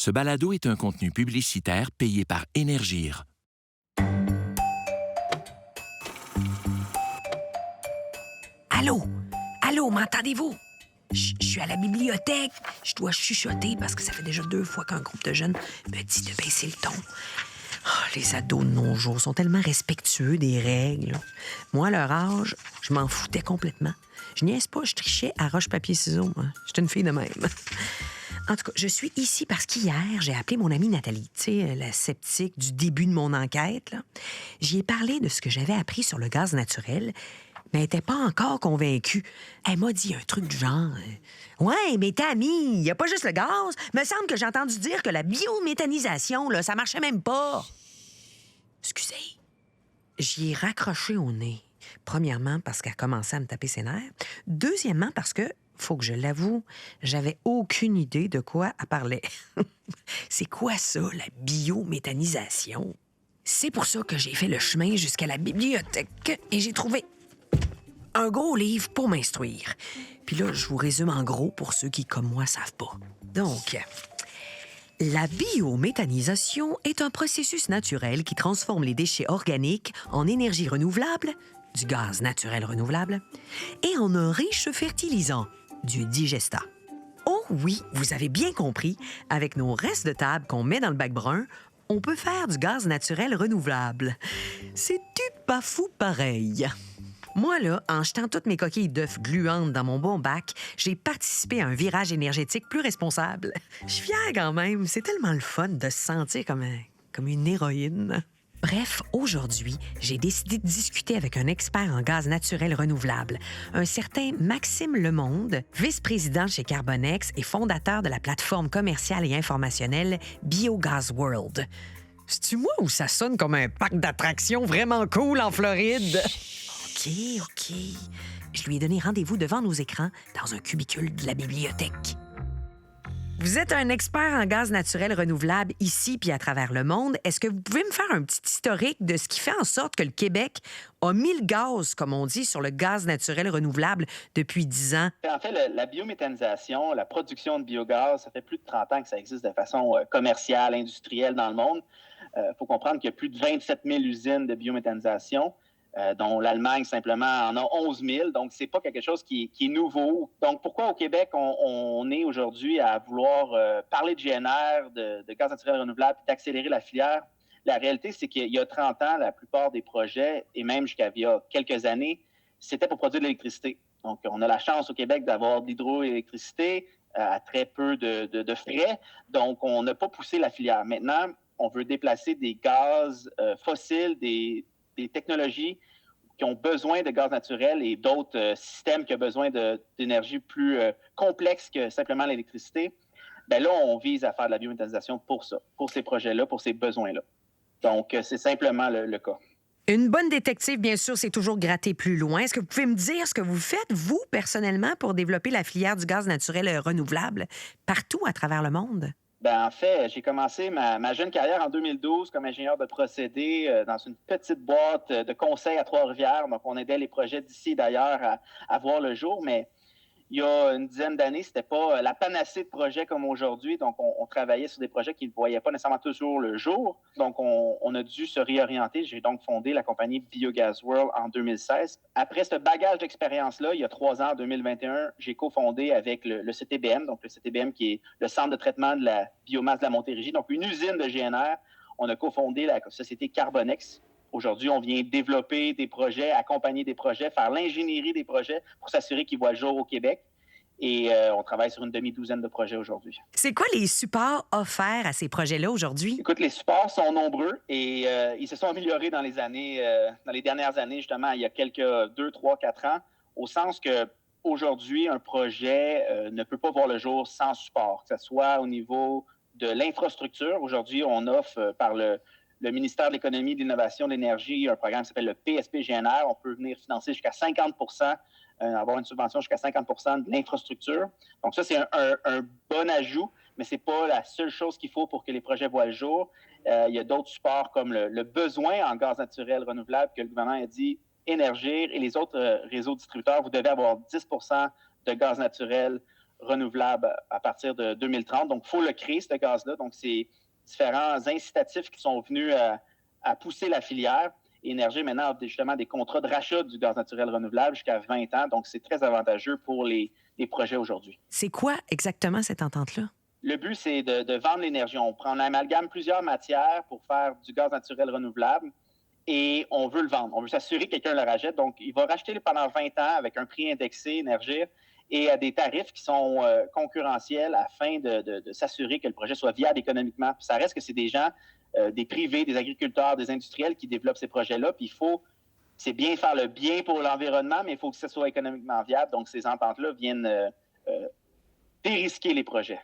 Ce balado est un contenu publicitaire payé par Énergir. Allô? Allô, m'entendez-vous? Je suis à la bibliothèque. Je dois chuchoter parce que ça fait déjà 2 fois qu'un groupe de jeunes me dit de baisser le ton. Les ados de nos jours sont tellement respectueux des règles. Moi, à leur âge, je m'en foutais complètement. Je niaise pas, je trichais à roche-papier-ciseaux. J'étais une fille de même. En tout cas, je suis ici parce qu'hier, j'ai appelé mon amie Nathalie, tu sais, la sceptique du début de mon enquête. Là. J'y ai parlé de ce que j'avais appris sur le gaz naturel, mais elle n'était pas encore convaincue. Elle m'a dit un truc du genre... Ouais, mais Tammy, il n'y a pas juste le gaz. Me semble que j'ai entendu dire que la biométhanisation, là, ça marchait même pas. Excusez. J'y ai raccroché au nez. Premièrement, parce qu'elle commençait à me taper ses nerfs. Deuxièmement, parce que, faut que je l'avoue, j'avais aucune idée de quoi elle parlait. C'est quoi ça, la biométhanisation? C'est pour ça que j'ai fait le chemin jusqu'à la bibliothèque et j'ai trouvé un gros livre pour m'instruire. Puis là, je vous résume en gros pour ceux qui, comme moi, savent pas. Donc, la biométhanisation est un processus naturel qui transforme les déchets organiques en énergie renouvelable, du gaz naturel renouvelable, et en un riche fertilisant, du digestat. Oh oui, vous avez bien compris, avec nos restes de table qu'on met dans le bac brun, on peut faire du gaz naturel renouvelable. C'est-tu pas fou pareil? Moi, là, en jetant toutes mes coquilles d'œufs gluantes dans mon bon bac, j'ai participé à un virage énergétique plus responsable. Je suis fière quand même. C'est tellement le fun de se sentir comme une héroïne. Bref, aujourd'hui, j'ai décidé de discuter avec un expert en gaz naturel renouvelable, un certain Maxime Lemonde, vice-président chez Carbonex et fondateur de la plateforme commerciale et informationnelle Biogaz World. C'est-tu moi ou ça sonne comme un parc d'attractions vraiment cool en Floride? OK. Je lui ai donné rendez-vous devant nos écrans dans un cubicule de la bibliothèque. Vous êtes un expert en gaz naturel renouvelable ici puis à travers le monde. Est-ce que vous pouvez me faire un petit historique de ce qui fait en sorte que le Québec a mis le gaz, comme on dit, sur le gaz naturel renouvelable depuis 10 ans? En fait, la biométhanisation, la production de biogaz, ça fait plus de 30 ans que ça existe de façon commerciale, industrielle dans le monde. Faut comprendre qu'il y a plus de 27 000 usines de biométhanisation. Dont l'Allemagne, simplement, en a 11 000. Donc, c'est pas quelque chose qui est nouveau. Donc, pourquoi au Québec, on est aujourd'hui à vouloir parler de GNR, de gaz naturel renouvelable, puis d'accélérer la filière? La réalité, c'est qu'il y a 30 ans, la plupart des projets, et même jusqu'à il y a quelques années, c'était pour produire de l'électricité. Donc, on a la chance au Québec d'avoir de l'hydroélectricité à très peu de frais. Donc, on n'a pas poussé la filière. Maintenant, on veut déplacer des gaz fossiles, des technologies qui ont besoin de gaz naturel et d'autres systèmes qui ont besoin d'énergie plus complexe que simplement l'électricité, bien là, on vise à faire de la biométhanisation pour ça, pour ces projets-là, pour ces besoins-là. Donc, c'est simplement le cas. Une bonne détective, bien sûr, c'est toujours gratter plus loin. Est-ce que vous pouvez me dire ce que vous faites, vous, personnellement, pour développer la filière du gaz naturel renouvelable partout à travers le monde? En fait, j'ai commencé ma jeune carrière en 2012 comme ingénieur de procédés dans une petite boîte de conseil à Trois-Rivières. Donc, on aidait les projets d'ici et d'ailleurs à voir le jour. Mais il y a une dizaine d'années, c'était pas la panacée de projets comme aujourd'hui. Donc, on travaillait sur des projets qui ne voyaient pas nécessairement toujours le jour. Donc, on a dû se réorienter. J'ai donc fondé la compagnie Biogaz World en 2016. Après ce bagage d'expérience-là, il y a 3 ans, en 2021, j'ai cofondé avec le CTBM, donc le CTBM qui est le Centre de traitement de la biomasse de la Montérégie, donc une usine de GNR. On a cofondé la société Carbonex. Aujourd'hui, on vient développer des projets, accompagner des projets, faire l'ingénierie des projets pour s'assurer qu'ils voient le jour au Québec. Et on travaille sur une demi-douzaine de projets aujourd'hui. C'est quoi les supports offerts à ces projets-là aujourd'hui? Écoute, les supports sont nombreux et ils se sont améliorés dans les dernières années, justement, il y a quelques 2, 3, 4 ans, au sens que aujourd'hui, un projet ne peut pas voir le jour sans support, que ce soit au niveau de l'infrastructure. Aujourd'hui, on offre par le ministère de l'Économie, de l'Innovation, de l'Énergie, un programme qui s'appelle le PSP-GNR. On peut venir financer jusqu'à 50 avoir une subvention jusqu'à 50 de l'infrastructure. Donc ça, c'est un bon ajout, mais ce n'est pas la seule chose qu'il faut pour que les projets voient le jour. Il y a d'autres supports comme le besoin en gaz naturel renouvelable que le gouvernement a dit Énergir et les autres réseaux distributeurs, vous devez avoir 10 de gaz naturel renouvelable à partir de 2030. Donc, il faut le créer, ce gaz-là. Donc, c'est différents incitatifs qui sont venus à pousser la filière. Et Énergir, maintenant, a justement des contrats de rachat du gaz naturel renouvelable jusqu'à 20 ans. Donc, c'est très avantageux pour les projets aujourd'hui. C'est quoi exactement cette entente-là? Le but, c'est de vendre l'énergie. On amalgame plusieurs matières pour faire du gaz naturel renouvelable et on veut le vendre. On veut s'assurer que quelqu'un le rachète. Donc, il va racheter pendant 20 ans avec un prix indexé, Énergir, et à des tarifs qui sont concurrentiels afin de s'assurer que le projet soit viable économiquement. Puis ça reste que c'est des gens, des privés, des agriculteurs, des industriels qui développent ces projets-là. Puis c'est bien faire le bien pour l'environnement, mais il faut que ce soit économiquement viable. Donc, ces ententes-là viennent dérisquer les projets.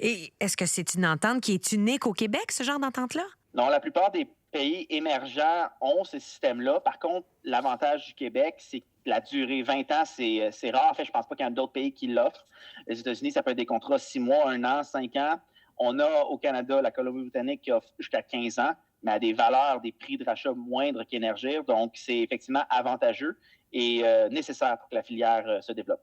Et est-ce que c'est une entente qui est unique au Québec, ce genre d'entente-là? Non, la plupart des pays émergents ont ce système-là. Par contre, l'avantage du Québec, c'est que la durée 20 ans, c'est rare. En fait, je ne pense pas qu'il y a d'autres pays qui l'offrent. Les États-Unis, ça peut être des contrats 6 mois, 1 an, 5 ans. On a au Canada la Colombie-Britannique qui offre jusqu'à 15 ans, mais à des valeurs, des prix de rachat moindres qu'Énergir. Donc, c'est effectivement avantageux et nécessaire pour que la filière se développe.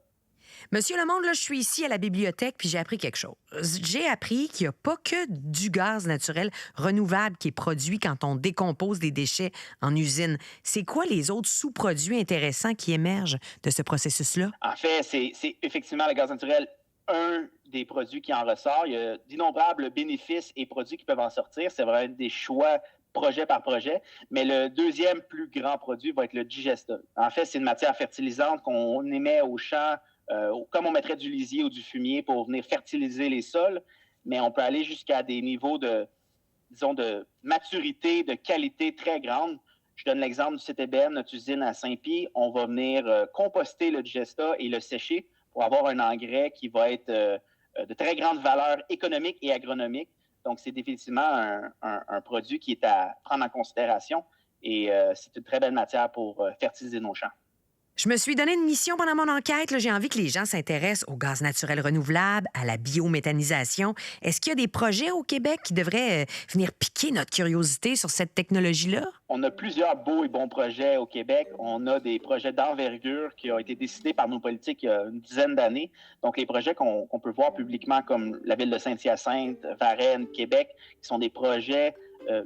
Monsieur Lemonde, là, je suis ici à la bibliothèque puis j'ai appris quelque chose. J'ai appris qu'il n'y a pas que du gaz naturel renouvelable qui est produit quand on décompose des déchets en usine. C'est quoi les autres sous-produits intéressants qui émergent de ce processus-là? En fait, c'est effectivement le gaz naturel un des produits qui en ressort. Il y a d'innombrables bénéfices et produits qui peuvent en sortir. C'est vraiment des choix projet par projet. Mais le deuxième plus grand produit va être le digesta. En fait, c'est une matière fertilisante qu'on émet au champ comme on mettrait du lisier ou du fumier pour venir fertiliser les sols, mais on peut aller jusqu'à des niveaux de maturité, de qualité très grande. Je donne l'exemple du CTBM, notre usine à Saint-Pie. On va venir composter le digesta et le sécher pour avoir un engrais qui va être de très grande valeur économique et agronomique. Donc, c'est définitivement un produit qui est à prendre en considération et c'est une très belle matière pour fertiliser nos champs. Je me suis donné une mission pendant mon enquête. Là, j'ai envie que les gens s'intéressent au gaz naturel renouvelable, à la biométhanisation. Est-ce qu'il y a des projets au Québec qui devraient venir piquer notre curiosité sur cette technologie-là? On a plusieurs beaux et bons projets au Québec. On a des projets d'envergure qui ont été décidés par nos politiques il y a une dizaine d'années. Donc, les projets qu'on peut voir publiquement, comme la ville de Saint-Hyacinthe, Varennes, Québec, qui sont des projets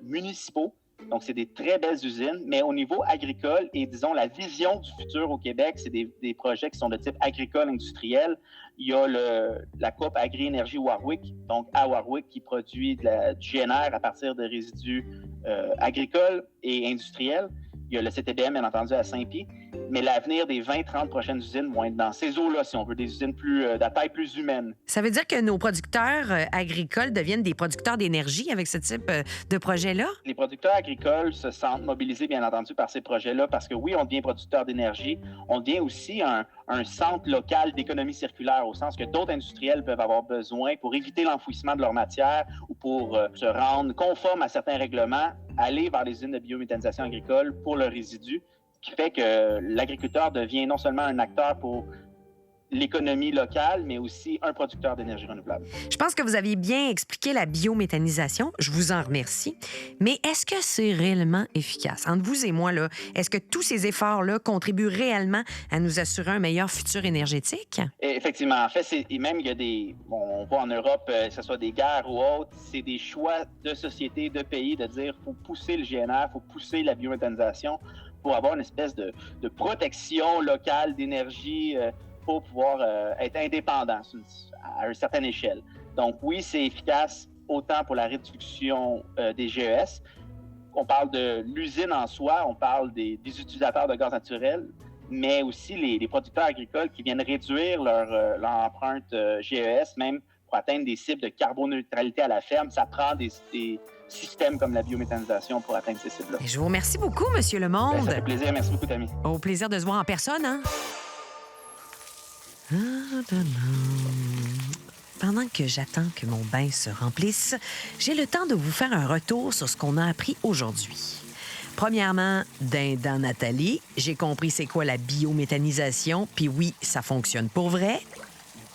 municipaux. Donc, c'est des très belles usines, mais au niveau agricole et, disons, la vision du futur au Québec, c'est des projets qui sont de type agricole industriel. Il y a la coop Agri-Énergie Warwick, donc à Warwick, qui produit du GNR à partir de résidus agricoles et industriels. Il y a le CTBM, bien entendu, à Saint-Pie. Mais l'avenir des 20-30 prochaines usines vont être dans ces eaux-là, si on veut, des usines de taille plus humaine. Ça veut dire que nos producteurs agricoles deviennent des producteurs d'énergie avec ce type de projet-là? Les producteurs agricoles se sentent mobilisés, bien entendu, par ces projets-là parce que, oui, on devient producteur d'énergie. On devient aussi un centre local d'économie circulaire, au sens que d'autres industriels peuvent avoir besoin pour éviter l'enfouissement de leur matière ou pour se rendre conforme à certains règlements, aller vers les usines de biométhanisation agricole pour leurs résidus, ce qui fait que l'agriculteur devient non seulement un acteur pour l'économie locale, mais aussi un producteur d'énergie renouvelable. Je pense que vous aviez bien expliqué la biométhanisation. Je vous en remercie. Mais est-ce que c'est réellement efficace? Entre vous et moi, là, est-ce que tous ces efforts-là contribuent réellement à nous assurer un meilleur futur énergétique? Et effectivement. En fait, même il y a on voit en Europe, que ce soit des guerres ou autres, c'est des choix de société, de pays, de dire qu'il faut pousser le GNR, il faut pousser la biométhanisation pour avoir une espèce de protection locale d'énergie pour pouvoir être indépendant à une certaine échelle. Donc oui, c'est efficace autant pour la réduction des GES. On parle de l'usine en soi, on parle des utilisateurs de gaz naturel, mais aussi les producteurs agricoles qui viennent réduire leur empreinte GES, même pour atteindre des cibles de carboneutralité à la ferme. Ça prend des systèmes comme la biométhanisation pour atteindre ces cibles-là. Et je vous remercie beaucoup, M. Lemonde. Ça fait plaisir. Merci beaucoup, Tammy. Au plaisir de se voir en personne, hein? Pendant que j'attends que mon bain se remplisse, j'ai le temps de vous faire un retour sur ce qu'on a appris aujourd'hui. Premièrement, dans Nathalie, j'ai compris c'est quoi la biométhanisation, puis oui, ça fonctionne pour vrai.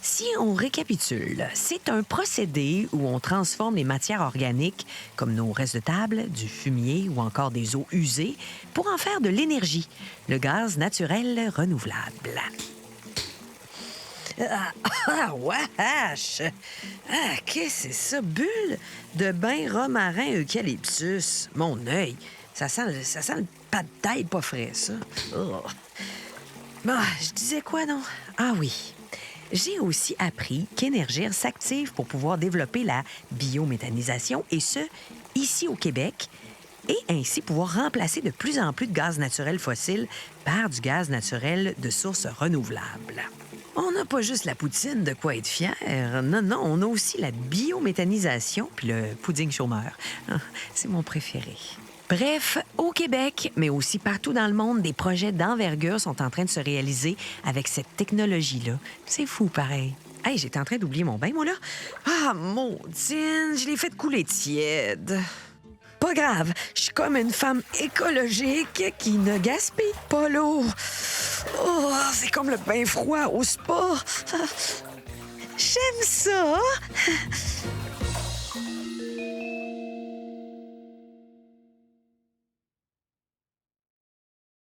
Si on récapitule, c'est un procédé où on transforme les matières organiques, comme nos restes de table, du fumier ou encore des eaux usées, pour en faire de l'énergie, le gaz naturel renouvelable. Wesh! Ah, qu'est-ce que c'est ça? Bulle de bain romarin eucalyptus. Mon œil. Ça sent le pas de taille pas frais, ça. Oh. Bon, je disais quoi, non? Ah oui. J'ai aussi appris qu'Énergir s'active pour pouvoir développer la biométhanisation, et ce, ici au Québec, et ainsi pouvoir remplacer de plus en plus de gaz naturel fossile par du gaz naturel de sources renouvelables. On n'a pas juste la poutine de quoi être fier. Non, on a aussi la biométhanisation puis le pudding chômeur. C'est mon préféré. Bref, au Québec, mais aussi partout dans le monde, des projets d'envergure sont en train de se réaliser avec cette technologie-là. C'est fou, pareil. Hey, j'étais en train d'oublier mon bain, moi, là. Ah, maudine, je l'ai fait couler tiède. Pas grave, je suis comme une femme écologique qui ne gaspille pas l'eau. Oh, c'est comme le bain froid au spa. J'aime ça.